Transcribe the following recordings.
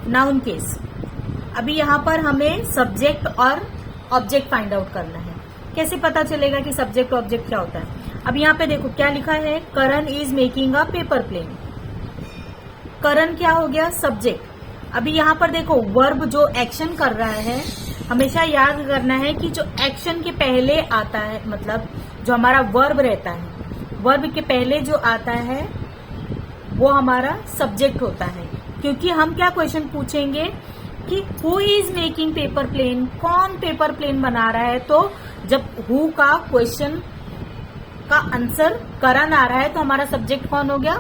Noun case. अभी यहाँ पर हमें सब्जेक्ट और ऑब्जेक्ट फाइंड आउट करना है। कैसे पता चलेगा कि सब्जेक्ट ऑब्जेक्ट क्या होता है? अब यहाँ पे देखो क्या लिखा है, Karan is making a paper plane. Karan क्या हो गया? सब्जेक्ट। अभी यहाँ पर देखो वर्ब जो एक्शन कर रहा है, हमेशा याद करना है कि जो एक्शन के पहले आता है, मतलब जो हमारा वर्ब रहता है, वर्ब के पहले जो आता है वो हमारा सब्जेक्ट होता है। क्योंकि हम क्या क्वेश्चन पूछेंगे कि who is making paper plane, कौन पेपर प्लेन बना रहा है। तो जब हु का क्वेश्चन का आंसर करण आ रहा है तो हमारा सब्जेक्ट कौन हो गया?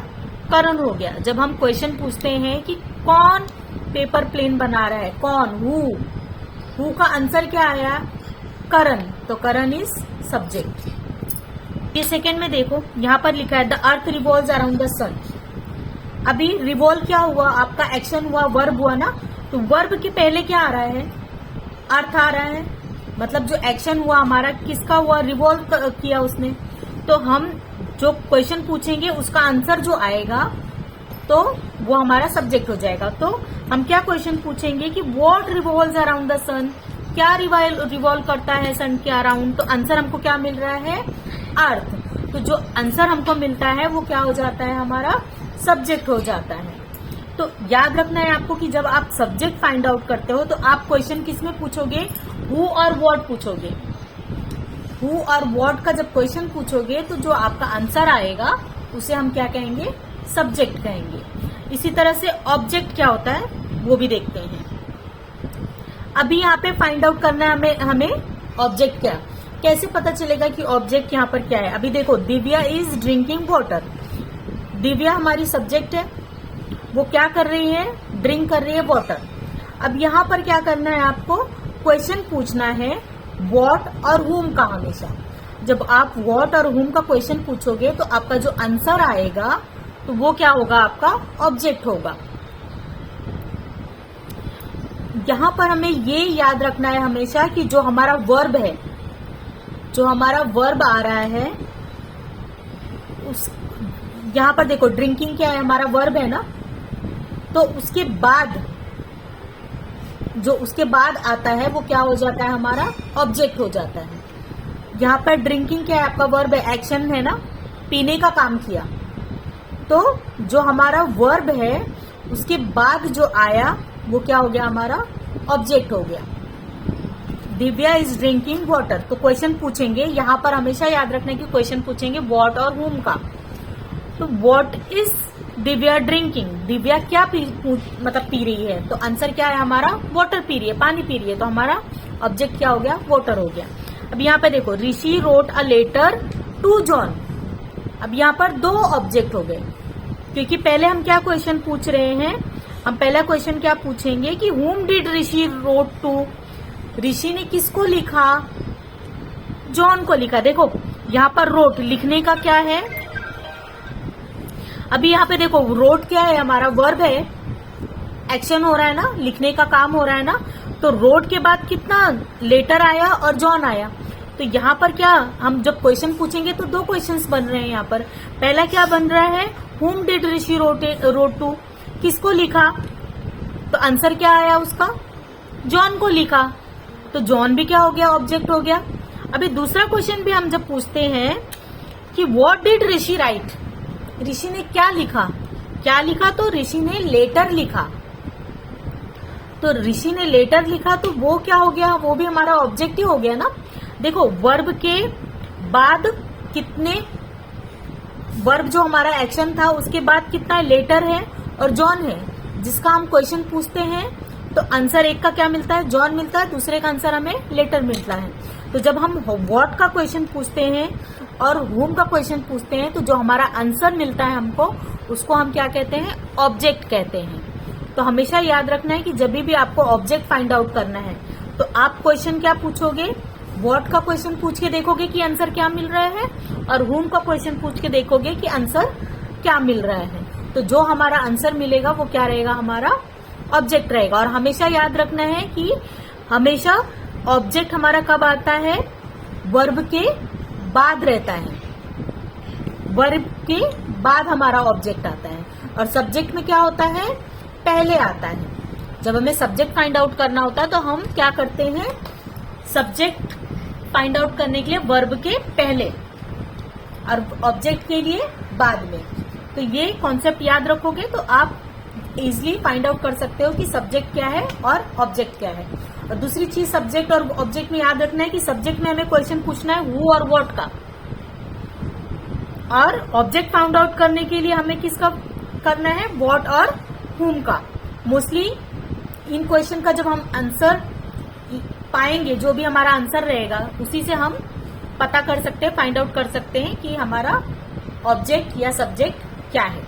करण हो गया। जब हम क्वेश्चन पूछते हैं कि कौन पेपर प्लेन बना रहा है, कौन, हु का आंसर क्या आया? करण, तो करण इज सब्जेक्ट। ये सेकेंड में देखो यहाँ पर लिखा है the earth revolves around the sun. अभी रिवॉल्व क्या हुआ? आपका एक्शन हुआ, वर्ब हुआ ना, तो वर्ब के पहले क्या आ रहा है? अर्थ आ रहा है। मतलब जो एक्शन हुआ हमारा किसका हुआ? रिवॉल्व किया उसने। तो हम जो क्वेश्चन पूछेंगे उसका आंसर जो आएगा तो वो हमारा सब्जेक्ट हो जाएगा। तो हम क्या क्वेश्चन पूछेंगे कि व्हाट रिवॉल्व्स अराउंड द सन, क्या रिवॉल्व करता है सन के अराउंड। तो आंसर हमको क्या मिल रहा है? अर्थ। तो जो आंसर हमको मिलता है वो क्या हो जाता है? हमारा सब्जेक्ट हो जाता है। तो याद रखना है आपको कि जब आप सब्जेक्ट फाइंड आउट करते हो तो आप क्वेश्चन किस में पूछोगे? हु और व्हाट पूछोगे। हु और व्हाट का जब क्वेश्चन पूछोगे तो जो आपका आंसर आएगा उसे हम क्या कहेंगे? सब्जेक्ट कहेंगे। इसी तरह से ऑब्जेक्ट क्या होता है वो भी देखते हैं। अभी यहाँ पे फाइंड आउट करना है हमें ऑब्जेक्ट क्या। कैसे पता चलेगा कि ऑब्जेक्ट यहाँ पर क्या है? अभी देखो Divya is drinking water. Divya हमारी सब्जेक्ट है, वो क्या कर रही है? ड्रिंक कर रही है वाटर। अब यहाँ पर क्या करना है आपको? क्वेश्चन पूछना है व्हाट और हुम का। हमेशा जब आप व्हाट और हुम का क्वेश्चन पूछोगे तो आपका जो आंसर आएगा तो वो क्या होगा? आपका ऑब्जेक्ट होगा। यहाँ पर हमें ये याद रखना है हमेशा कि जो हमारा वर्ब है, जो हमारा वर्ब आ रहा है उस यहाँ पर देखो ड्रिंकिंग क्या है? हमारा वर्ब है ना, तो उसके बाद जो उसके बाद आता है वो क्या हो जाता है? हमारा ऑब्जेक्ट हो जाता है। यहाँ पर ड्रिंकिंग क्या है? आपका वर्ब है, एक्शन है ना, पीने का काम किया। तो जो हमारा वर्ब है उसके बाद जो आया वो क्या हो गया? हमारा ऑब्जेक्ट हो गया। Divya is drinking water. तो क्वेश्चन पूछेंगे, यहाँ पर हमेशा याद रखना है कि क्वेश्चन पूछेंगे व्हाट और हुम का। तो what is Divya drinking, Divya क्या पी रही है। तो आंसर क्या है हमारा? वाटर पी रही है, पानी पी रही है। तो हमारा ऑब्जेक्ट क्या हो गया? वाटर हो गया। अब यहाँ पे देखो Rishi wrote a letter to John. अब यहाँ पर दो ऑब्जेक्ट हो गए क्योंकि पहले हम क्या क्वेश्चन पूछ रहे हैं? हम पहला क्वेश्चन क्या पूछेंगे कि whom did Rishi wrote to, Rishi ने किसको लिखा? जॉन को लिखा। देखो यहाँ पर रोट लिखने का क्या है? अभी यहाँ पे देखो रोट क्या है? हमारा वर्ब है, एक्शन हो रहा है ना, लिखने का काम हो रहा है ना। तो रोट के बाद कितना लेटर आया और जॉन आया। तो यहाँ पर क्या हम जब क्वेश्चन पूछेंगे तो दो क्वेश्चंस बन रहे हैं यहाँ पर। पहला क्या बन रहा है? whom did Rishi wrote to, किसको लिखा? तो आंसर क्या आया उसका? जॉन को लिखा। तो जॉन भी क्या हो गया? ऑब्जेक्ट हो गया। अभी दूसरा क्वेश्चन भी हम जब पूछते हैं कि व्हाट डिड ऋषि राइट, ऋषि ने क्या लिखा? क्या लिखा? तो ऋषि ने लेटर लिखा। तो ऋषि ने लेटर लिखा तो वो क्या हो गया? वो भी हमारा ऑब्जेक्ट ही हो गया ना। देखो वर्ब के बाद कितने, वर्ब जो हमारा एक्शन था उसके बाद कितना लेटर है और जॉन है, जिसका हम क्वेश्चन पूछते हैं तो आंसर एक का क्या मिलता है? जॉन मिलता है, दूसरे का आंसर हमें लेटर मिलता है। तो जब हम व्हाट का क्वेश्चन पूछते हैं और हुम का क्वेश्चन पूछते हैं तो जो हमारा आंसर मिलता है हमको उसको हम क्या कहते हैं? ऑब्जेक्ट कहते हैं। तो हमेशा याद रखना है कि जब भी आपको ऑब्जेक्ट फाइंड आउट करना है तो आप क्वेश्चन क्या पूछोगे? व्हाट का क्वेश्चन पूछ के देखोगे कि आंसर क्या मिल रहा है और हुम का क्वेश्चन पूछ के देखोगे कि आंसर क्या मिल रहा है। तो जो हमारा आंसर मिलेगा वो क्या रहेगा? हमारा ऑब्जेक्ट रहेगा। और हमेशा याद रखना है कि हमेशा ऑब्जेक्ट हमारा कब आता है? वर्ब के बाद रहता है, वर्ब के बाद हमारा ऑब्जेक्ट आता है। और सब्जेक्ट में क्या होता है? पहले आता है। जब हमें सब्जेक्ट फाइंड आउट करना होता है तो हम क्या करते हैं, सब्जेक्ट फाइंड आउट करने के लिए वर्ब के पहले और ऑब्जेक्ट के लिए बाद में। तो ये कॉन्सेप्ट याद रखोगे तो आप इजिली फाइंड आउट कर सकते हो कि सब्जेक्ट क्या है और ऑब्जेक्ट क्या है। और दूसरी चीज सब्जेक्ट और ऑब्जेक्ट में याद रखना है कि सब्जेक्ट में हमें क्वेश्चन पूछना है हु और व्हाट का, और ऑब्जेक्ट फाउंड आउट करने के लिए हमें किसका करना है, व्हाट और हुम का। मोस्टली इन क्वेश्चन का जब हम आंसर पाएंगे, जो भी हमारा आंसर रहेगा उसी से हम पता कर सकते हैं, फाइंड आउट कर सकते हैं कि हमारा ऑब्जेक्ट या सब्जेक्ट क्या है।